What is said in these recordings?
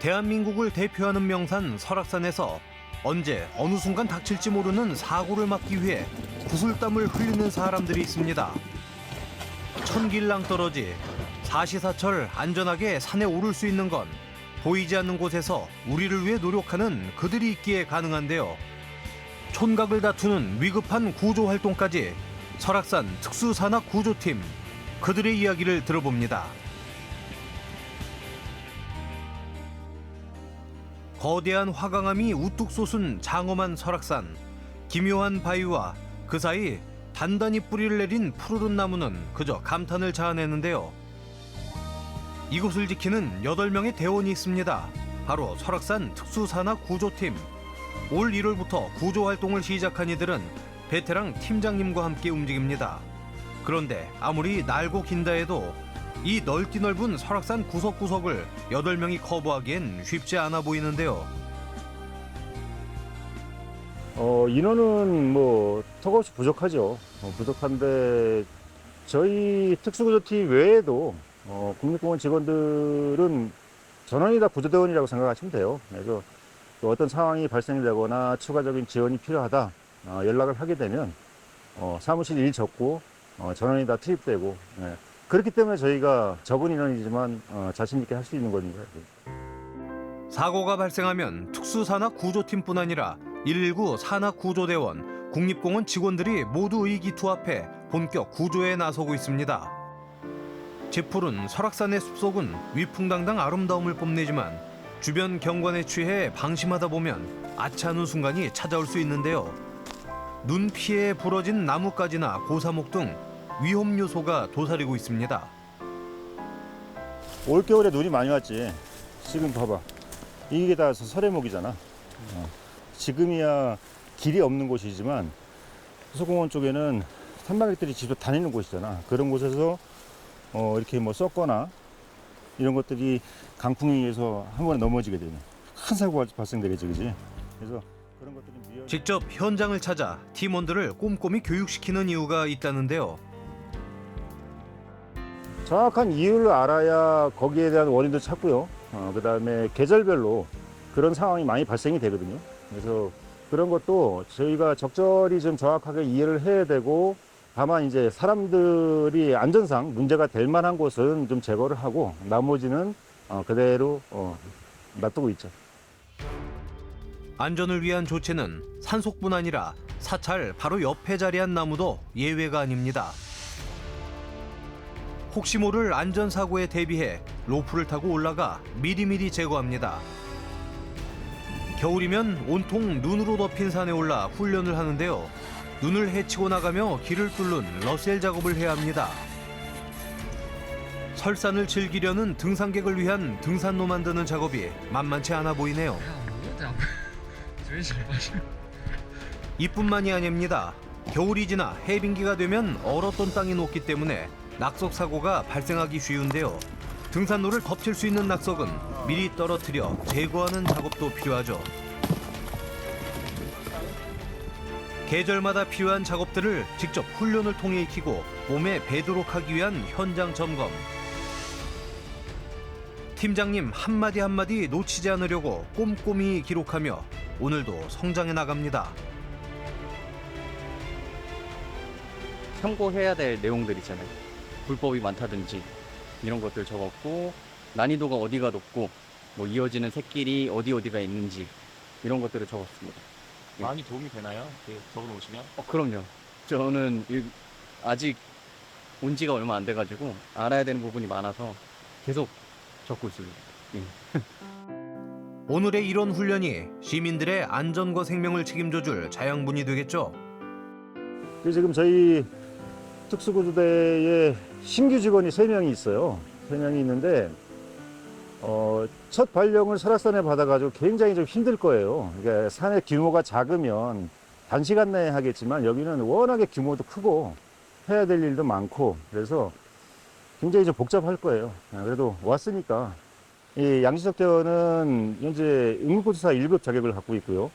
대한민국을 대표하는 명산 설악산에서 언제 어느 순간 닥칠지 모르는 사고를 막기 위해 구슬땀을 흘리는 사람들이 있습니다. 천길랑 떨어지 사시사철 안전하게 산에 오를 수 있는 건 보이지 않는 곳에서 우리를 위해 노력하는 그들이 있기에 가능한데요. 촌각을 다투는 위급한 구조 활동까지 설악산 특수산악구조팀, 그들의 이야기를 들어봅니다. 거대한 화강암이 우뚝 솟은 장엄한 설악산, 기묘한 바위와 그 사이 단단히 뿌리를 내린 푸르른 나무는 그저 감탄을 자아내는데요. 이곳을 지키는 8명의 대원이 있습니다. 바로 설악산 특수산악구조팀. 올 1월부터 구조활동을 시작한 이들은 베테랑 팀장님과 함께 움직입니다. 그런데 아무리 날고 긴다 해도 이 넓디 넓은 설악산 구석구석을 8명이 커버하기엔 쉽지 않아 보이는데요. 인원은 뭐 턱없이 부족하죠. 부족한데 저희 특수구조팀 외에도 국립공원 직원들은 전원이 다 구조대원이라고 생각하시면 돼요. 그래서 또 어떤 상황이 발생이 되거나 추가적인 지원이 필요하다 연락을 하게 되면 사무실 일 접고 전원이 다 투입되고, 그렇기 때문에 저희가 적은 인원이지만 자신 있게 할 수 있는 겁니다. 사고가 발생하면 특수산악구조팀뿐 아니라 119 산악구조대원, 국립공원 직원들이 모두 의기투합해 본격 구조에 나서고 있습니다. 짙푸른 설악산의 숲속은 위풍당당 아름다움을 뽐내지만 주변 경관에 취해 방심하다 보면 아차하는 순간이 찾아올 수 있는데요. 눈 피해 부러진 나뭇가지나 고사목 등 위험 요소가 도사리고 있습니다. 올겨울에 눈이 많이 왔지. 지금 봐봐. 이게 다 설해목이잖아. 지금이야 길이 없는 곳이지만 수소공원 쪽에는 산막들이 직접 다니는 곳이잖아. 그런 곳에서 이렇게 뭐 썩거나 이런 것들이 강풍에 의해서 한 번에 넘어지게 되면 큰 사고가 발생되겠지, 그지? 그래서 그런 것들이 직접 현장을 찾아 팀원들을 꼼꼼히 교육시키는 이유가 있다는데요. 정확한 이유를 알아야 거기에 대한 원인도 찾고요. 그다음에 계절별로 그런 상황이 많이 발생이 되거든요. 그래서 그런 것도 저희가 적절히 좀 정확하게 이해를 해야 되고, 다만 이제 사람들이 안전상 문제가 될 만한 곳은 좀 제거를 하고 나머지는 그대로 놔두고 있죠. 안전을 위한 조치는 산속뿐 아니라 사찰 바로 옆에 자리한 나무도 예외가 아닙니다. 혹시 모를 안전사고에 대비해 로프를 타고 올라가 미리미리 제거합니다. 겨울이면 온통 눈으로 덮인 산에 올라 훈련을 하는데요. 눈을 헤치고 나가며 길을 뚫는 러셀 작업을 해야 합니다. 설산을 즐기려는 등산객을 위한 등산로 만드는 작업이 만만치 않아 보이네요. 이뿐만이 아닙니다. 겨울이 지나 해빙기가 되면 얼었던 땅이 녹기 때문에 낙석 사고가 발생하기 쉬운데요. 등산로를 덮칠 수 있는 낙석은 미리 떨어뜨려 제거하는 작업도 필요하죠. 계절마다 필요한 작업들을 직접 훈련을 통해 익히고 몸에 배도록 하기 위한 현장 점검. 팀장님 한마디 한마디 놓치지 않으려고 꼼꼼히 기록하며 오늘도 성장해 나갑니다. 참고해야 될 내용들 있잖아요. 불법이 많다든지 이런 것들 적었고, 난이도가 어디가 높고 뭐 이어지는 샛길이 어디가 있는지 이런 것들을 적었습니다. 많이 도움이 되나요? 적어놓으시면? 그럼요. 저는 아직 온 지가 얼마 안 돼가지고 알아야 되는 부분이 많아서 계속 적고 있습니다. 오늘의 이런 훈련이 시민들의 안전과 생명을 책임져줄 자양분이 되겠죠. 지금 저희 특수구조대에 신규 직원이 3명이 있어요. 3명이 있는데 첫 발령을 설악산에 받아가지고 굉장히 좀 힘들 거예요. 그러니까 산의 규모가 작으면 단시간 내에 하겠지만 여기는 워낙에 규모도 크고 해야 될 일도 많고 그래서 굉장히 좀 복잡할 거예요. 그래도 왔으니까 이 양지석 대원은 현재 응급구조사 1급 자격을 갖고 있고요.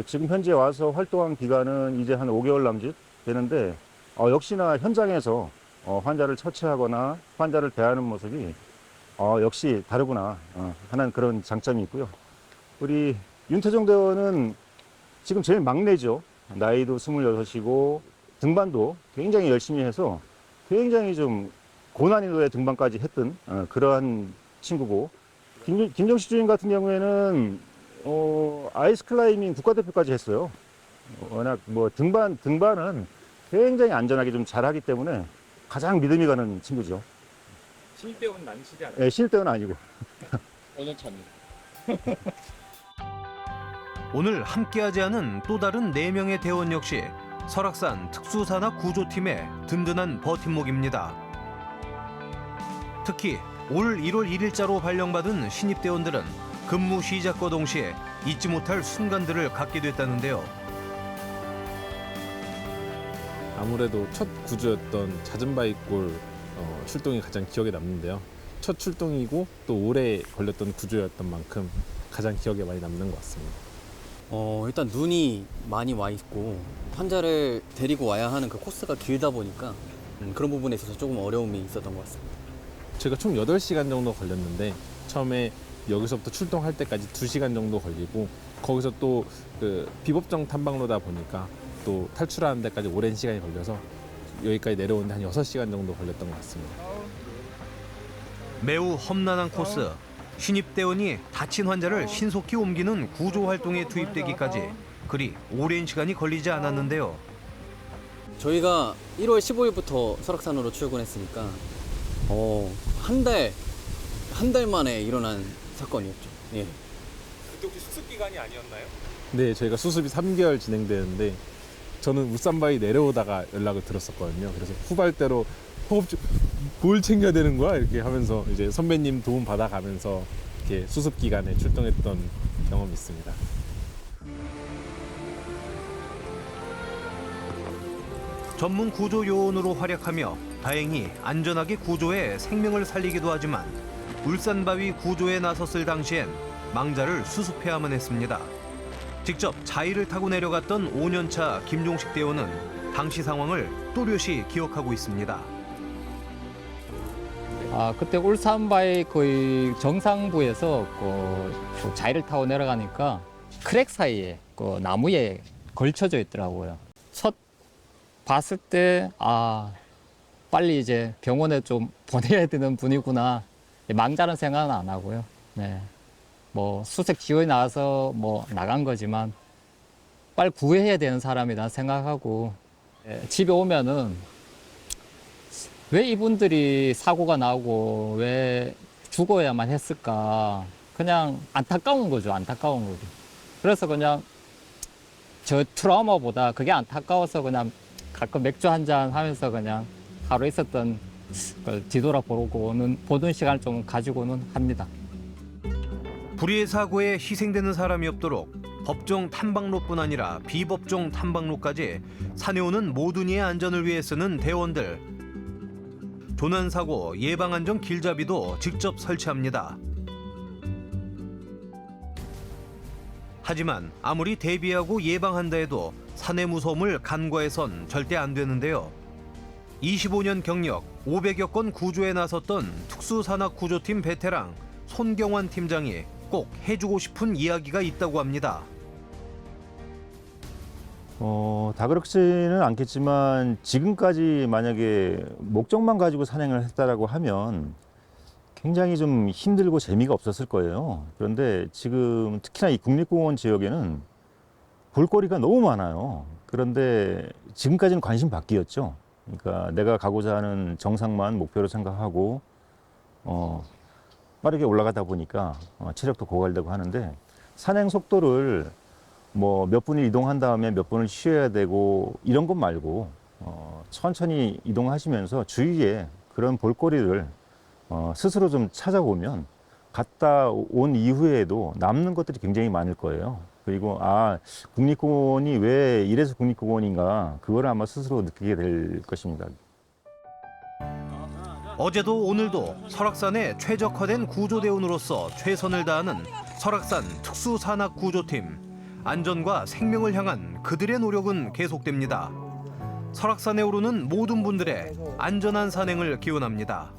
지금 현재 와서 활동한 기간은 이제 한 5개월 남짓 되는데 역시나 현장에서 환자를 처치하거나 환자를 대하는 모습이 역시 다르구나 하는 그런 장점이 있고요. 우리 윤태정 대원은 지금 제일 막내죠. 나이도 26이고 등반도 굉장히 열심히 해서 굉장히 좀 고난이도의 등반까지 했던 그러한 친구고, 김정식 주임 같은 경우에는 아이스 클라이밍 국가대표까지 했어요. 워낙 뭐 등반은 굉장히 안전하게 좀 잘하기 때문에 가장 믿음이 가는 친구죠. 신입대원 난치지 않아요? 네, 신입대원 아니고. 오늘 참입니다. 오늘 함께하지 않은 또 다른 4명의 대원 역시 설악산 특수산악 구조팀의 든든한 버팀목입니다. 특히 올 1월 1일자로 발령받은 신입대원들은 근무 시작과 동시에 잊지 못할 순간들을 갖게 됐다는데요. 아무래도 첫 구조였던 잦은바위골 출동이 가장 기억에 남는데요. 첫 출동이고 또 오래 걸렸던 구조였던 만큼 가장 기억에 많이 남는 것 같습니다. 일단 눈이 많이 와 있고 환자를 데리고 와야 하는 그 코스가 길다 보니까 그런 부분에 있어서 조금 어려움이 있었던 것 같습니다. 제가 총 8시간 정도 걸렸는데 처음에 여기서부터 출동할 때까지 2시간 정도 걸리고 거기서 또 그 비법정 탐방로다 보니까 또 탈출하는 데까지 오랜 시간이 걸려서 여기까지 내려오는데 한 6시간 정도 걸렸던 것 같습니다. 매우 험난한 코스. 신입대원이 다친 환자를 신속히 옮기는 구조활동에 투입되기까지 그리 오랜 시간이 걸리지 않았는데요. 저희가 1월 15일부터 설악산으로 출근했으니까 한 달 만에 일어난 사건이었죠. 예. 그때 혹시 수습 기간이 아니었나요? 네, 저희가 수습이 3개월 진행되는데 저는 울산바위 내려오다가 연락을 들었었거든요. 그래서 후발대로 뭘 챙겨야 되는 거야? 이렇게 하면서 이제 선배님 도움 받아가면서 이렇게 수습 기간에 출동했던 경험이 있습니다. 전문 구조 요원으로 활약하며 다행히 안전하게 구조해 생명을 살리기도 하지만 울산바위 구조에 나섰을 당시엔 망자를 수습해야만 했습니다. 직접 자의를 타고 내려갔던 5년차 김종식 대원은 당시 상황을 또렷이 기억하고 있습니다. 그때 울산바위 거의 정상부에서 그 자이를 타고 내려가니까 크랙 사이에 그 나무에 걸쳐져 있더라고요. 첫 봤을 때 빨리 이제 병원에 좀 보내야 되는 분이구나. 망자는 생각은 안 하고요. 네. 뭐 수색 지원이 나와서 뭐 나간 거지만 빨리 구해야 되는 사람이다 생각하고 집에 오면은 왜 이분들이 사고가 나고 왜 죽어야만 했을까 그냥 안타까운 거죠. 안타까운 거죠. 그래서 그냥 저 트라우마보다 그게 안타까워서 그냥 가끔 맥주 한잔 하면서 그냥 하루 있었던 걸 뒤돌아보고는 보는 시간을 좀 가지고는 합니다. 불의의 사고에 희생되는 사람이 없도록 법정 탐방로뿐 아니라 비법정 탐방로까지 산에 오는 모든 이의 안전을 위해 쓰는 대원들. 조난사고 예방안전 길잡이도 직접 설치합니다. 하지만 아무리 대비하고 예방한다 해도 산의 무서움을 간과해선 절대 안 되는데요. 25년 경력 500여 건 구조에 나섰던 특수산악구조팀 베테랑 손경환 팀장이 꼭 해주고 싶은 이야기가 있다고 합니다. 다 그렇지는 않겠지만 지금까지 만약에 목적만 가지고 산행을 했다라고 하면 굉장히 좀 힘들고 재미가 없었을 거예요. 그런데 지금 특히나 이 국립공원 지역에는 볼거리가 너무 많아요. 그런데 지금까지는 관심 밖이었죠. 그러니까 내가 가고자 하는 정상만 목표로 생각하고 빠르게 올라가다 보니까 체력도 고갈되고 하는데 산행 속도를 뭐 몇 분을 이동한 다음에 몇 분을 쉬어야 되고 이런 것 말고 천천히 이동하시면서 주위에 그런 볼거리를 스스로 좀 찾아보면 갔다 온 이후에도 남는 것들이 굉장히 많을 거예요. 그리고 국립공원이 왜 이래서 국립공원인가 그거를 아마 스스로 느끼게 될 것입니다. 어제도 오늘도 설악산의 최적화된 구조대원으로서 최선을 다하는 설악산 특수산악구조팀. 안전과 생명을 향한 그들의 노력은 계속됩니다. 설악산에 오르는 모든 분들의 안전한 산행을 기원합니다.